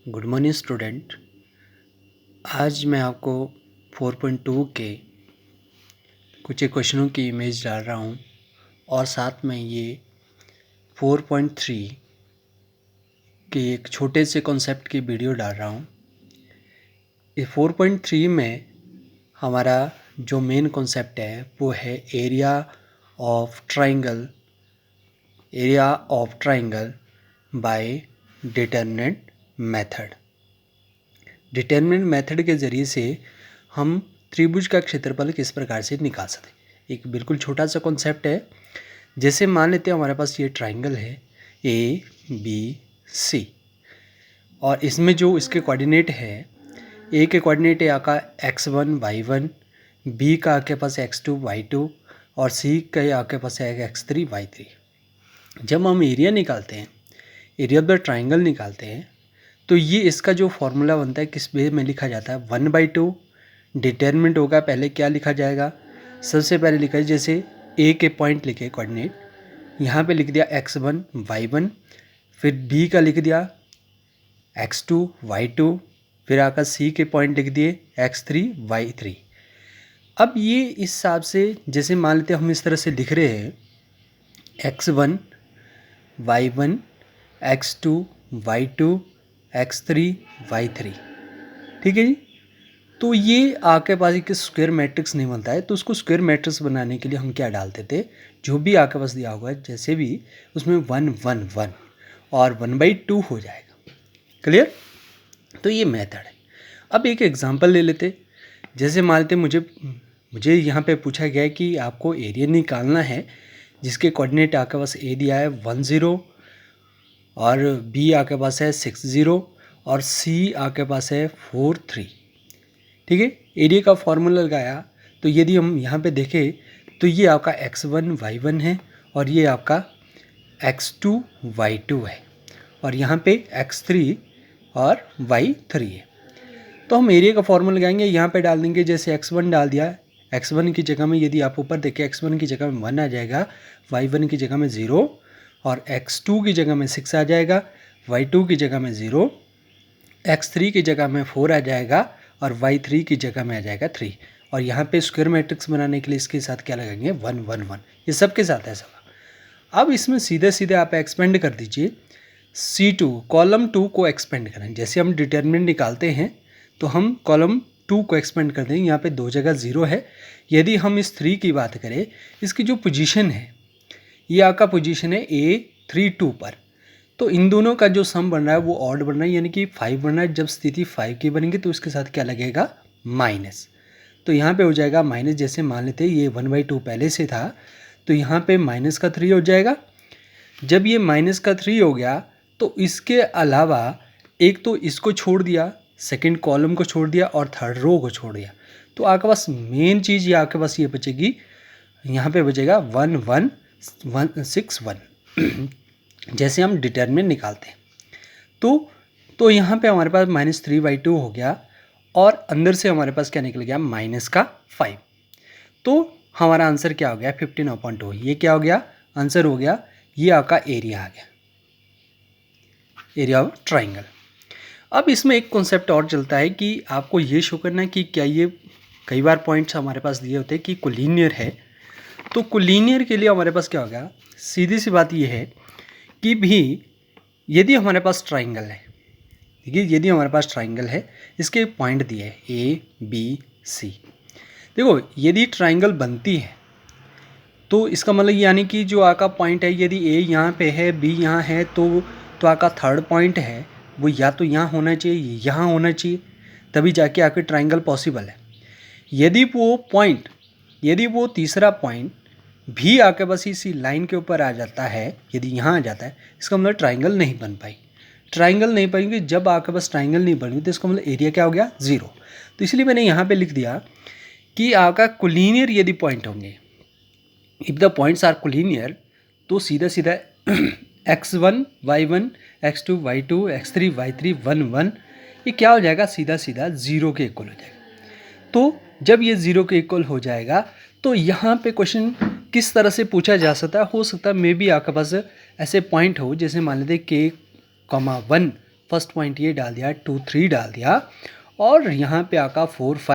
Good morning student. आज मैं आपको 4.2 के कुछ एक क्वेश्चनों की इमेज डाल रहा हूँ और साथ में ये 4.3 के एक छोटे से कॉन्सेप्ट की वीडियो डाल रहा हूँ। इस 4.3 में हमारा जो मेन कॉन्सेप्ट है वो है area of triangle by determinant method. Determinant method के ज़रिए से हम त्रिभुज का क्षेत्रफल किस प्रकार से निकाल सकते। एक बिल्कुल छोटा सा कॉन्सेप्ट है। जैसे मान लेते हैं हमारे पास ये ट्राइंगल है ABC और इसमें जो इसके कोऑर्डिनेट है, ए के कोऑर्डिनेट है आपका x1 y1, बी का आपके पास x2 y2 और सी का आपके पास है x3 y3। जब हम एरिया निकालते हैं, एरिया ऑफ द ट्राइंगल निकालते हैं, तो ये इसका जो फॉर्मूला बनता है किस वे में लिखा जाता है 1/2। डिटरमिनेंट होगा, पहले क्या लिखा जाएगा, सबसे पहले लिखा है जैसे ए के पॉइंट लिखे कोऑर्डिनेट, यहाँ पे लिख दिया x1 y1, फिर बी का लिख दिया x2 y2, फिर आकर सी के पॉइंट लिख दिए x3 y3। अब ये इस हिसाब से जैसे मान लेते हैं हम इस तरह से लिख रहे हैं x1 y1 x2 y2 x3 y3, ठीक है जी। तो ये आपके पास एक स्क्वायर मैट्रिक्स नहीं बनता है, तो उसको स्क्वायर मैट्रिक्स बनाने के लिए हम क्या डालते थे, जो भी आपके पास दिया होगा जैसे भी उसमें 1 1 1 और 1/2 हो जाएगा। क्लियर। तो ये मेथड है। अब एक एग्जांपल ले लेते। जैसे मान लेते मुझे यहाँ पे पूछा गया है कि आपको एरिया निकालना है जिसके कोऑर्डिनेट आपके पास ए दिया है 10 और बी आपके पास है 60 और सी आपके पास है 43, ठीक है। एरिया का फॉर्मूला लगाया तो यदि हम यहाँ पे देखें तो ये आपका x1 y1 है और ये आपका x2 y2 है और यहाँ पे x3 और y3 है। तो हम एरिया का फॉर्मूला लगाएंगे, यहाँ पे डाल देंगे जैसे x1 डाल दिया, x1 की जगह में यदि आप ऊपर देखें x1 की जगह में 1 आ जाएगा, y1 की जगह में 0 और x2 की जगह में 6 आ जाएगा, y2 की जगह में 0, x3 की जगह में 4 आ जाएगा और y3 की जगह में आ जाएगा 3। और यहाँ पे स्क्वायर मैट्रिक्स बनाने के लिए इसके साथ क्या लगाएंगे 1 1 1, ये सब के साथ ऐसा। अब इसमें सीधे सीधे आप एक्सपेंड कर दीजिए, C2 कॉलम 2 को एक्सपेंड करें। जैसे हम डिटरमिनेंट निकालते हैं तो हम कॉलम 2 को एक्सपेंड कर देंगे। यहाँ पे 2 जगह 0 है। यदि हम इस 3 की बात करें, इसकी जो पोजीशन है ये आपका पोजीशन है A32 पर, तो इन दोनों का जो सम बन रहा है वो ऑड बन रहा है, यानी कि 5 बन रहा है। जब स्थिति 5 की बनेगी तो इसके साथ क्या लगेगा माइनस, तो यहाँ पे हो जाएगा माइनस। जैसे मान लेते ये 1/2 पहले से था तो यहाँ पे -3 हो जाएगा। जब ये -3 हो गया तो इसके अलावा एक तो इसको छोड़ दिया, सेकंड कॉलम को छोड़ दिया और थर्ड रो को छोड़ दिया, तो आपके पास मेन चीज़ ये आपके पास ये बचेगी, यहाँ पे बचेगा 1 1 1 6 1। जैसे हम डिटरमिनेंट निकालते हैं तो यहाँ पे हमारे पास -3/2 हो गया और अंदर से हमारे पास क्या निकल गया -5। तो हमारा आंसर क्या हो गया 15/2। ये क्या हो गया आंसर हो गया, ये आपका एरिया आ गया, एरिया ऑफ ट्राइंगल। अब इसमें एक कॉन्सेप्ट और चलता है कि आपको ये शो करना है कि क्या ये कई बार पॉइंट्स हमारे पास दिए होते हैं कि कोलिनियर है। तो कोलिनियर के लिए हमारे पास क्या हो गया, सीधी सी बात ये है कि भी यदि हमारे पास ट्राइंगल है, देखिए यदि हमारे पास ट्राइंगल है, इसके पॉइंट दिए हैं ABC। देखो यदि ट्राइंगल बनती है तो इसका मतलब यानी कि जो आपका पॉइंट है, यदि A यहाँ पे है B यहाँ है तो आपका थर्ड पॉइंट है वो या तो यहाँ होना चाहिए, यहाँ होना चाहिए, तभी जाके आपके ट्राइंगल पॉसिबल है। यदि वो तीसरा पॉइंट भी आपके पास इसी लाइन के ऊपर आ जाता है, यदि यहाँ आ जाता है, इसका मतलब ट्राइंगल नहीं बन पाई। ट्राइंगल नहीं बनेगी, जब आपके पास ट्राइंगल नहीं बनेगी तो इसका मतलब एरिया क्या हो गया 0। तो इसलिए मैंने यहाँ पे लिख दिया कि आपका कोलिनियर यदि पॉइंट होंगे, if the points are collinear, तो सीधा सीधा x1 y1 x2 y2 x3 y3 1 1 ये क्या हो जाएगा, सीधा सीधा 0 के इक्वल हो जाएगा। तो जब ये 0 के इक्वल हो जाएगा तो यहाँ पे क्वेश्चन किस तरह से पूछा जा सकता है, हो सकता है मे बी आपके पास ऐसे पॉइंट हो, जैसे मान लेते K, 1 फर्स्ट पॉइंट ये डाल दिया, 2 3 डाल दिया और यहाँ पे आका 4 5